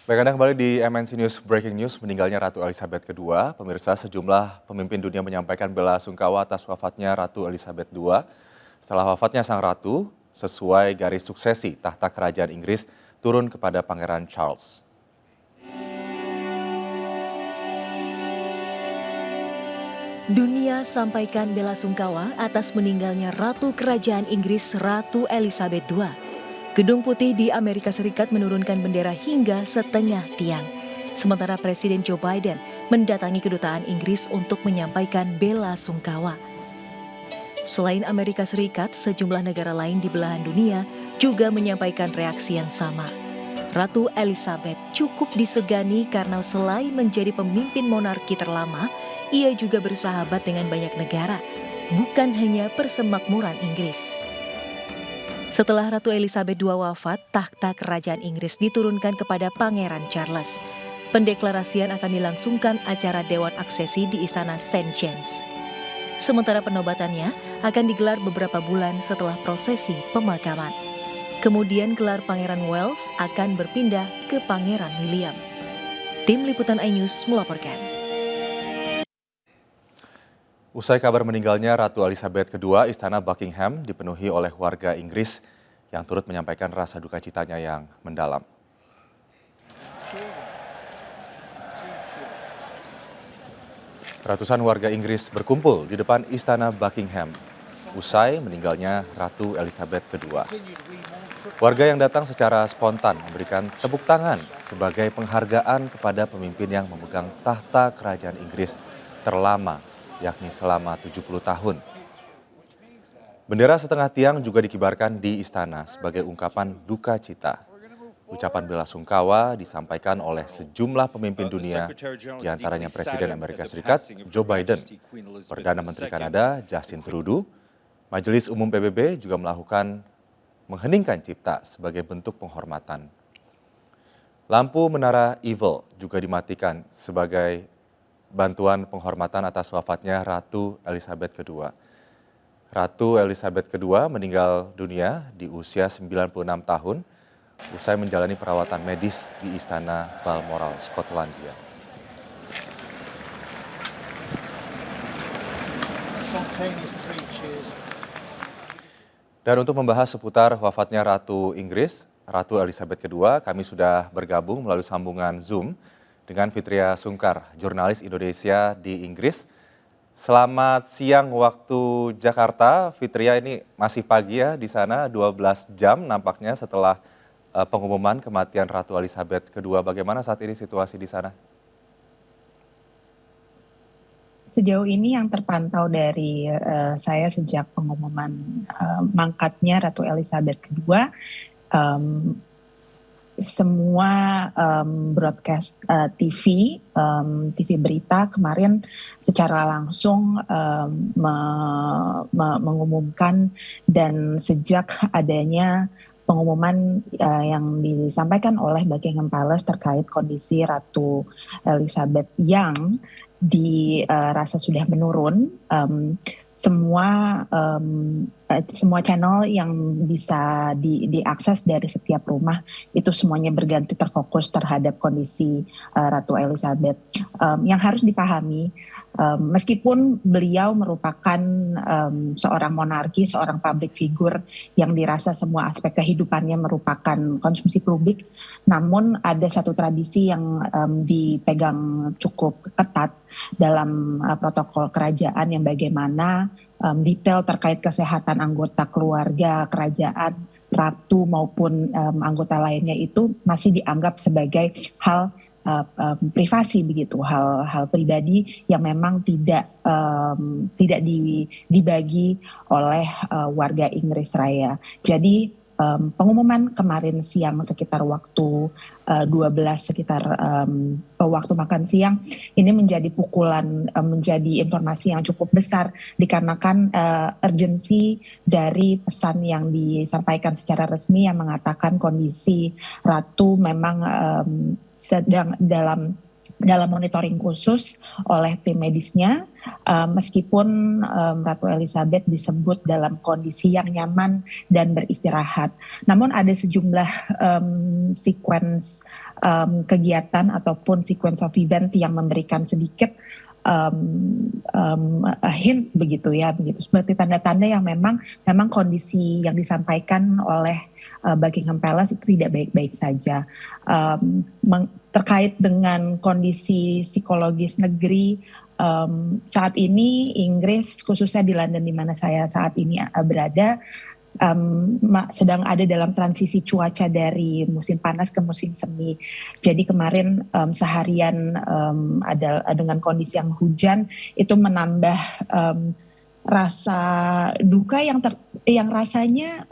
Baik, Anda kembali di MNC News Breaking News, meninggalnya Ratu Elizabeth II. Pemirsa, sejumlah pemimpin dunia menyampaikan bela sungkawa atas wafatnya Ratu Elizabeth II. Setelah wafatnya sang ratu, sesuai garis suksesi tahta kerajaan Inggris turun kepada Pangeran Charles. Dunia sampaikan bela sungkawa atas meninggalnya Ratu Kerajaan Inggris Ratu Elizabeth II. Gedung Putih di Amerika Serikat menurunkan bendera hingga setengah tiang. Sementara Presiden Joe Biden mendatangi kedutaan Inggris untuk menyampaikan bela sungkawa. Selain Amerika Serikat, sejumlah negara lain di belahan dunia juga menyampaikan reaksi yang sama. Ratu Elizabeth cukup disegani karena selain menjadi pemimpin monarki terlama, ia juga bersahabat dengan banyak negara, bukan hanya persemakmuran Inggris. Setelah Ratu Elizabeth II wafat, tahta kerajaan Inggris diturunkan kepada Pangeran Charles. Pendeklarasian akan dilangsungkan acara Dewan Aksesi di Istana St. James. Sementara penobatannya akan digelar beberapa bulan setelah prosesi pemakaman. Kemudian gelar Pangeran Wales akan berpindah ke Pangeran William. Tim Liputan iNews melaporkan. Usai kabar meninggalnya Ratu Elizabeth II, Istana Buckingham dipenuhi oleh warga Inggris yang turut menyampaikan rasa duka citanya yang mendalam. Ratusan warga Inggris berkumpul di depan Istana Buckingham usai meninggalnya Ratu Elizabeth II. Warga yang datang secara spontan memberikan tepuk tangan sebagai penghargaan kepada pemimpin yang memegang tahta kerajaan Inggris terlama, yakni selama 70 tahun. Bendera setengah tiang juga dikibarkan di istana sebagai ungkapan duka cita. Ucapan bela sungkawa disampaikan oleh sejumlah pemimpin dunia, diantaranya Presiden Amerika Serikat Joe Biden, Perdana Menteri Kanada Justin Trudeau. Majelis Umum PBB juga melakukan mengheningkan cipta sebagai bentuk penghormatan. Lampu menara Eiffel juga dimatikan sebagai bantuan penghormatan atas wafatnya Ratu Elizabeth II. Ratu Elizabeth II meninggal dunia di usia 96 tahun usai menjalani perawatan medis di Istana Balmoral, Skotlandia. Dan untuk membahas seputar wafatnya Ratu Inggris, Ratu Elizabeth II, kami sudah bergabung melalui sambungan Zoom dengan Fitria Sungkar, jurnalis Indonesia di Inggris. Selamat siang waktu Jakarta, Fitria, ini masih pagi ya di sana, 12 jam nampaknya setelah pengumuman kematian Ratu Elizabeth II. Bagaimana saat ini situasi di sana? Sejauh ini yang terpantau dari saya sejak pengumuman mangkatnya Ratu Elizabeth II, semua broadcast TV berita kemarin secara langsung mengumumkan, dan sejak adanya pengumuman yang disampaikan oleh Buckingham Palace terkait kondisi Ratu Elizabeth yang dirasa sudah menurun, semua channel yang bisa diakses dari setiap rumah itu semuanya berganti terfokus terhadap kondisi Ratu Elizabeth. Yang harus dipahami, meskipun beliau merupakan seorang monarki, seorang public figure yang dirasa semua aspek kehidupannya merupakan konsumsi publik, namun ada satu tradisi yang dipegang cukup ketat dalam protokol kerajaan, yang bagaimana detail terkait kesehatan anggota keluarga kerajaan, ratu maupun anggota lainnya itu masih dianggap sebagai hal privasi begitu, hal pribadi yang memang tidak dibagi oleh warga Inggris Raya. Jadi pengumuman kemarin siang sekitar waktu 12 waktu makan siang ini menjadi pukulan, menjadi informasi yang cukup besar dikarenakan urgensi dari pesan yang disampaikan secara resmi yang mengatakan kondisi Ratu memang sedang dalam monitoring khusus oleh tim medisnya, meskipun Ratu Elizabeth disebut dalam kondisi yang nyaman dan beristirahat. Namun ada sejumlah sequence kegiatan ataupun sequence of event yang memberikan sedikit hint begitu ya, begitu seperti tanda-tanda yang memang kondisi yang disampaikan oleh Buckingham Palace itu tidak baik-baik saja. Terkait dengan kondisi psikologis negeri saat ini, Inggris khususnya di London di mana saya saat ini berada, sedang ada dalam transisi cuaca dari musim panas ke musim semi. Jadi kemarin seharian ada dengan kondisi yang hujan itu menambah rasa duka yang rasanya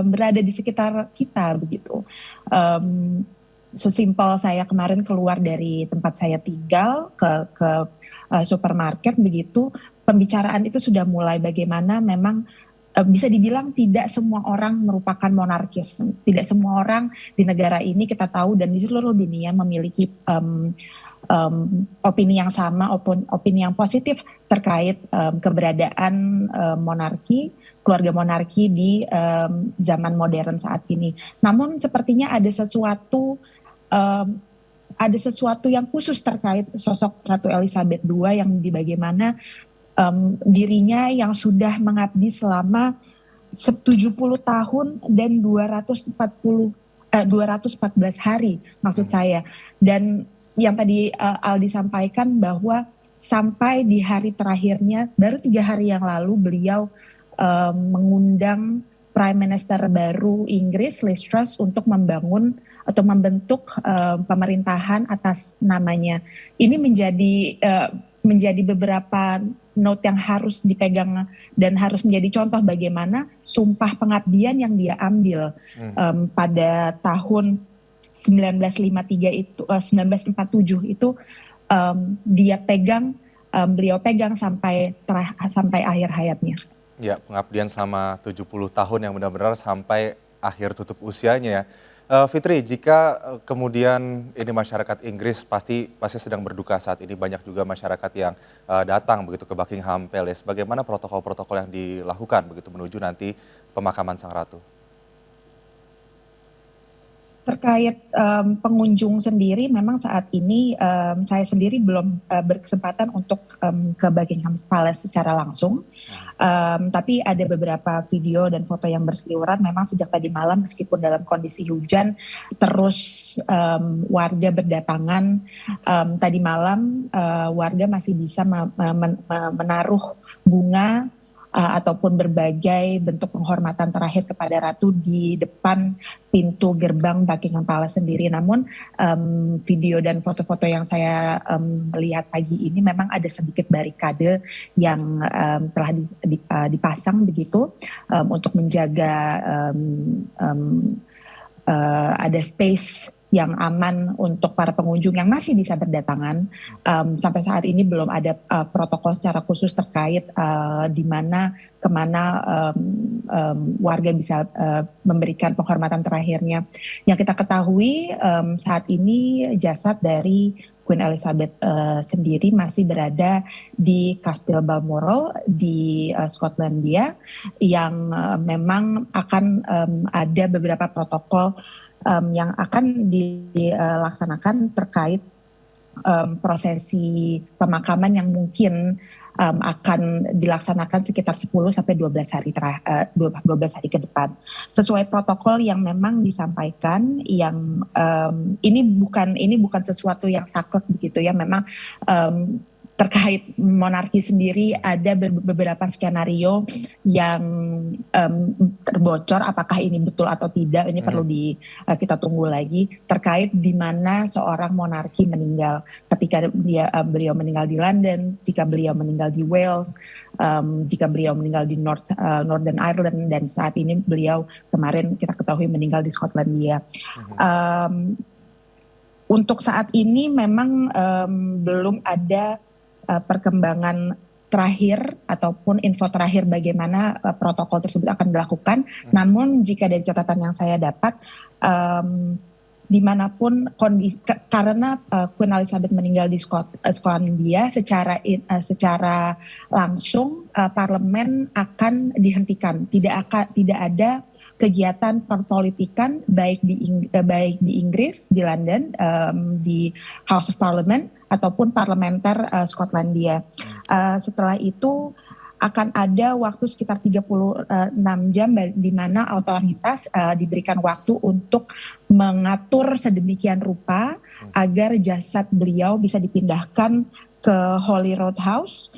berada di sekitar kita begitu. Sesimpel saya kemarin keluar dari tempat saya tinggal ke supermarket begitu, pembicaraan itu sudah mulai bagaimana memang bisa dibilang tidak semua orang merupakan monarkis. Tidak semua orang di negara ini kita tahu dan di seluruh dunia memiliki opini yang sama, opini yang positif terkait keberadaan monarki, keluarga monarki di zaman modern saat ini. Namun sepertinya ada sesuatu yang khusus terkait sosok Ratu Elizabeth II yang bagaimana dirinya yang sudah mengabdi selama 70 tahun dan 214 hari maksud saya. Dan yang tadi Aldi sampaikan bahwa sampai di hari terakhirnya baru 3 hari yang lalu beliau mengundang Prime Minister baru Inggris Liz Truss untuk membangun atau membentuk pemerintahan atas namanya. Ini menjadi beberapa note yang harus dipegang dan harus menjadi contoh bagaimana sumpah pengabdian yang dia ambil pada tahun 1953 itu 1947 itu beliau pegang sampai akhir hayatnya. Ya, pengabdian selama 70 tahun yang benar-benar sampai akhir tutup usianya ya. Fitri, jika kemudian ini masyarakat Inggris pasti sedang berduka saat ini, banyak juga masyarakat yang datang begitu ke Buckingham Palace. Bagaimana protokol-protokol yang dilakukan begitu menuju nanti pemakaman Sang Ratu? Terkait pengunjung sendiri, memang saat ini saya sendiri belum berkesempatan untuk ke Buckingham Palace secara langsung. Tapi ada beberapa video dan foto yang berseliweran. Memang sejak tadi malam meskipun dalam kondisi hujan, terus warga berdatangan. Tadi malam warga masih bisa menaruh bunga ataupun berbagai bentuk penghormatan terakhir kepada Ratu di depan pintu gerbang Buckingham Palace sendiri. Namun video dan foto-foto yang saya lihat pagi ini memang ada sedikit barikade yang telah dipasang begitu untuk menjaga ada space yang aman untuk para pengunjung yang masih bisa berdatangan. Sampai saat ini belum ada protokol secara khusus terkait kemana warga bisa memberikan penghormatan terakhirnya. Yang kita ketahui saat ini jasad dari Queen Elizabeth sendiri masih berada di Kastil Balmoral di Skotlandia yang memang akan ada beberapa protokol yang akan dilaksanakan terkait prosesi pemakaman yang mungkin akan dilaksanakan sekitar 10 sampai 12 hari ke depan. Sesuai protokol yang memang disampaikan, yang ini bukan sesuatu yang saklek begitu ya, memang terkait monarki sendiri ada beberapa skenario yang terbocor, apakah ini betul atau tidak ini perlu kita tunggu lagi, terkait di mana seorang monarki meninggal, ketika beliau meninggal di London, jika beliau meninggal di Wales, jika beliau meninggal di Northern Ireland, dan saat ini beliau kemarin kita ketahui meninggal di Skotlandia. Untuk saat ini memang belum ada perkembangan terakhir ataupun info terakhir bagaimana protokol tersebut akan dilakukan. Namun jika dari catatan yang saya dapat, dimanapun kondisi, karena Queen Elizabeth meninggal di Skotlandia, secara langsung parlemen akan dihentikan. Tidak ada kegiatan perpolitikan baik di Inggris, di London, di House of Parliament ataupun parlementer Skotlandia. Setelah itu akan ada waktu sekitar 36 jam di mana otoritas diberikan waktu untuk mengatur sedemikian rupa agar jasad beliau bisa dipindahkan ke Holyrood House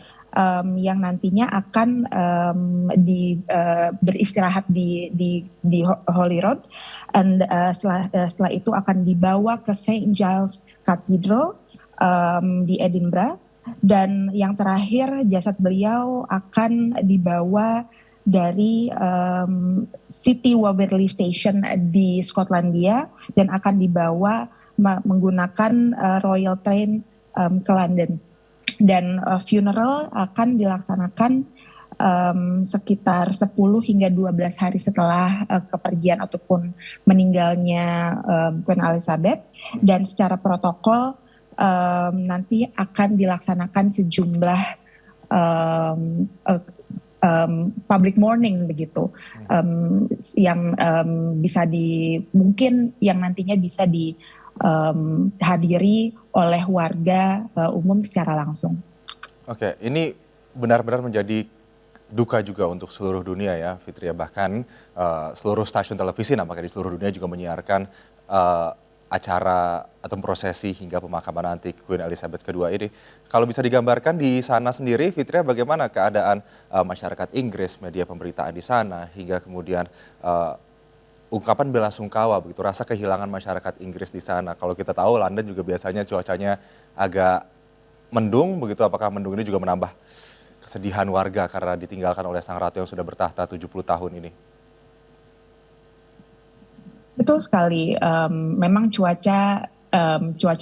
yang nantinya akan beristirahat di Holyrood, dan setelah itu akan dibawa ke St. Giles Cathedral di Edinburgh. Dan yang terakhir jasad beliau akan dibawa dari City Waverley Station di Skotlandia dan akan dibawa menggunakan Royal Train ke London. Dan funeral akan dilaksanakan sekitar 10 hingga 12 hari setelah kepergian ataupun meninggalnya Queen Elizabeth, dan secara protokol nanti akan dilaksanakan sejumlah public mourning begitu, yang mungkin yang nantinya bisa dihadiri oleh warga umum secara langsung. Oke, ini benar-benar menjadi duka juga untuk seluruh dunia ya, Fitria. Bahkan seluruh stasiun televisi nampaknya di seluruh dunia juga menyiarkan acara atau prosesi hingga pemakaman nanti Queen Elizabeth II ini. Kalau bisa digambarkan di sana sendiri, Fitria, bagaimana keadaan masyarakat Inggris, media pemberitaan di sana, hingga kemudian ungkapan bela sungkawa begitu, rasa kehilangan masyarakat Inggris di sana. Kalau kita tahu London juga biasanya cuacanya agak mendung begitu, apakah mendung ini juga menambah kesedihan warga karena ditinggalkan oleh sang ratu yang sudah bertahta 70 tahun ini? Betul sekali, memang cuaca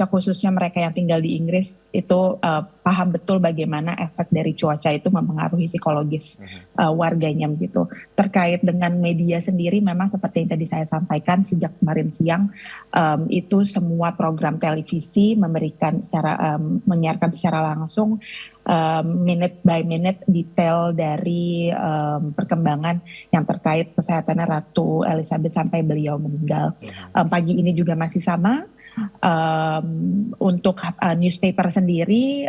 khususnya mereka yang tinggal di Inggris itu paham betul bagaimana efek dari cuaca itu mempengaruhi psikologis warganya begitu. Terkait dengan media sendiri, memang seperti yang tadi saya sampaikan sejak kemarin siang, itu semua program televisi menyiarkan secara langsung minute by minute detail dari perkembangan yang terkait kesehatannya Ratu Elizabeth sampai beliau meninggal. Pagi ini juga masih sama. Untuk newspaper sendiri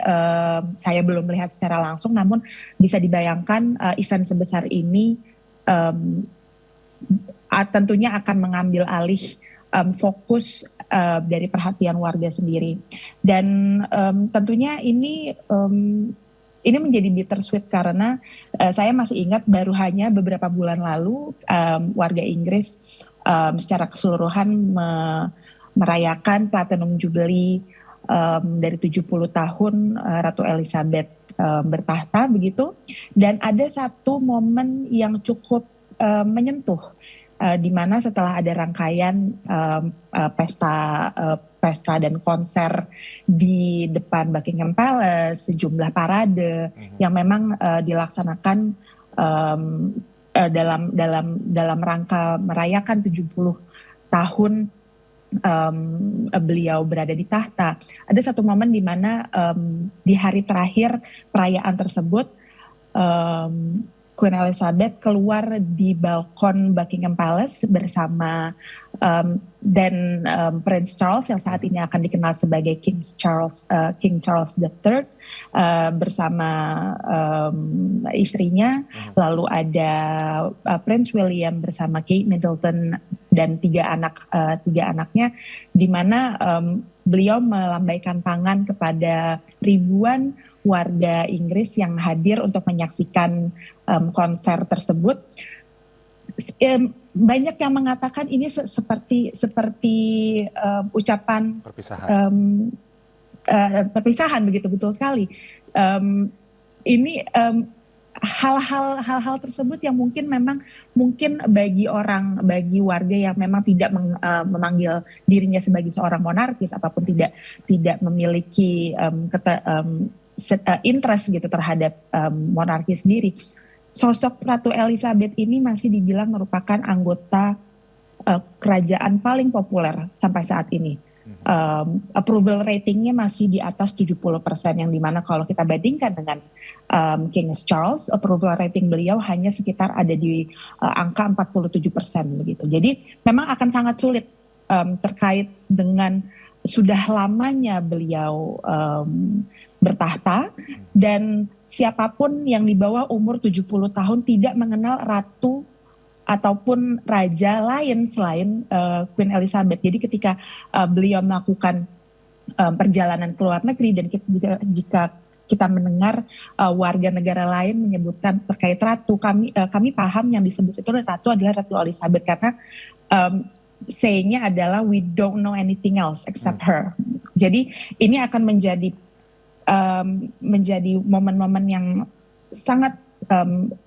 saya belum melihat secara langsung, namun bisa dibayangkan event sebesar ini tentunya akan mengambil alih fokus dari perhatian warga sendiri. Dan tentunya ini menjadi bittersweet karena saya masih ingat baru hanya beberapa bulan lalu warga Inggris secara keseluruhan merayakan Platinum Jubilee dari 70 tahun Ratu Elizabeth bertahta begitu. Dan ada satu momen yang cukup menyentuh, di mana setelah ada rangkaian pesta dan konser di depan Buckingham Palace, sejumlah parade yang memang dilaksanakan dalam rangka merayakan 70 tahun beliau berada di tahta. Ada satu momen di mana di hari terakhir perayaan tersebut, Queen Elizabeth keluar di balkon Buckingham Palace bersama dan Prince Charles yang saat ini akan dikenal sebagai King Charles III bersama istrinya. Lalu ada Prince William bersama Kate Middleton dan tiga anaknya, di mana beliau melambaikan tangan kepada ribuan warga Inggris yang hadir untuk menyaksikan konser tersebut. Banyak yang mengatakan ini seperti ucapan perpisahan begitu, betul sekali. Ini hal-hal tersebut yang mungkin bagi warga yang memang tidak memanggil dirinya sebagai seorang monarkis ataupun tidak memiliki interest gitu terhadap monarki sendiri. Sosok Ratu Elizabeth ini masih dibilang merupakan anggota kerajaan paling populer sampai saat ini. approval ratingnya masih di atas 70%, yang dimana kalau kita bandingkan dengan King Charles, approval rating beliau hanya sekitar ada di angka 47% begitu. Jadi memang akan sangat sulit terkait dengan sudah lamanya beliau bertahta, dan siapapun yang di bawah umur 70 tahun tidak mengenal ratu ataupun raja lain selain Queen Elizabeth. Jadi ketika beliau melakukan perjalanan ke luar negeri, dan jika kita mendengar warga negara lain menyebutkan terkait ratu, kami paham yang disebut itu ratu adalah Ratu Elizabeth, karena sayingnya adalah we don't know anything else except her. Jadi ini akan menjadi momen-momen yang sangat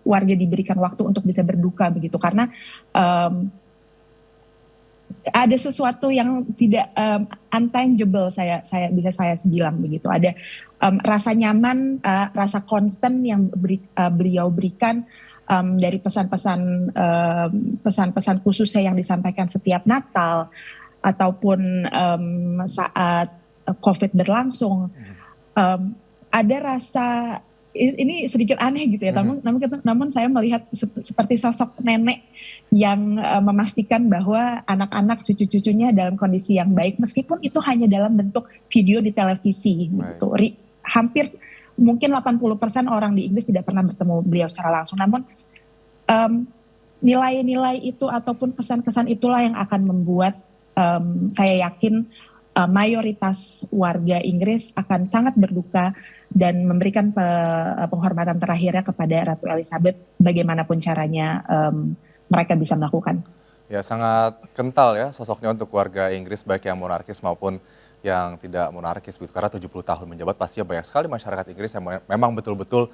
warga diberikan waktu untuk bisa berduka begitu, karena ada sesuatu yang tidak untangible, saya bilang begitu. Ada rasa nyaman, rasa konstan yang beliau berikan dari pesan-pesan khususnya yang disampaikan setiap Natal ataupun saat COVID berlangsung. Ada rasa, ini sedikit aneh gitu ya, namun saya melihat seperti sosok nenek yang memastikan bahwa anak-anak cucu-cucunya dalam kondisi yang baik, meskipun itu hanya dalam bentuk video di televisi gitu. Hampir mungkin 80% orang di Inggris tidak pernah bertemu beliau secara langsung, namun nilai-nilai itu ataupun kesan-kesan itulah yang akan membuat saya yakin mayoritas warga Inggris akan sangat berduka dan memberikan penghormatan terakhirnya kepada Ratu Elizabeth bagaimanapun caranya mereka bisa melakukan. Ya, sangat kental ya sosoknya untuk warga Inggris, baik yang monarkis maupun yang tidak monarkis begitu. Karena 70 tahun menjabat, pastinya banyak sekali masyarakat Inggris yang memang betul-betul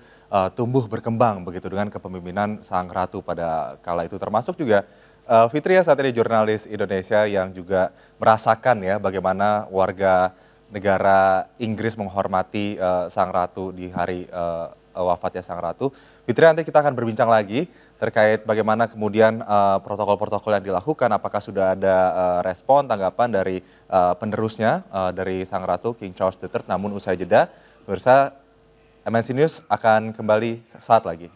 tumbuh berkembang begitu dengan kepemimpinan sang ratu pada kala itu. Termasuk juga Fitria saat ini jurnalis Indonesia yang juga merasakan ya bagaimana warga negara Inggris menghormati sang ratu di hari wafatnya sang ratu. Fitria, nanti kita akan berbincang lagi terkait bagaimana kemudian protokol-protokol yang dilakukan, apakah sudah ada respon, tanggapan dari penerusnya dari sang ratu King Charles III. Namun usai jeda, pemirsa, MNC News akan kembali saat lagi.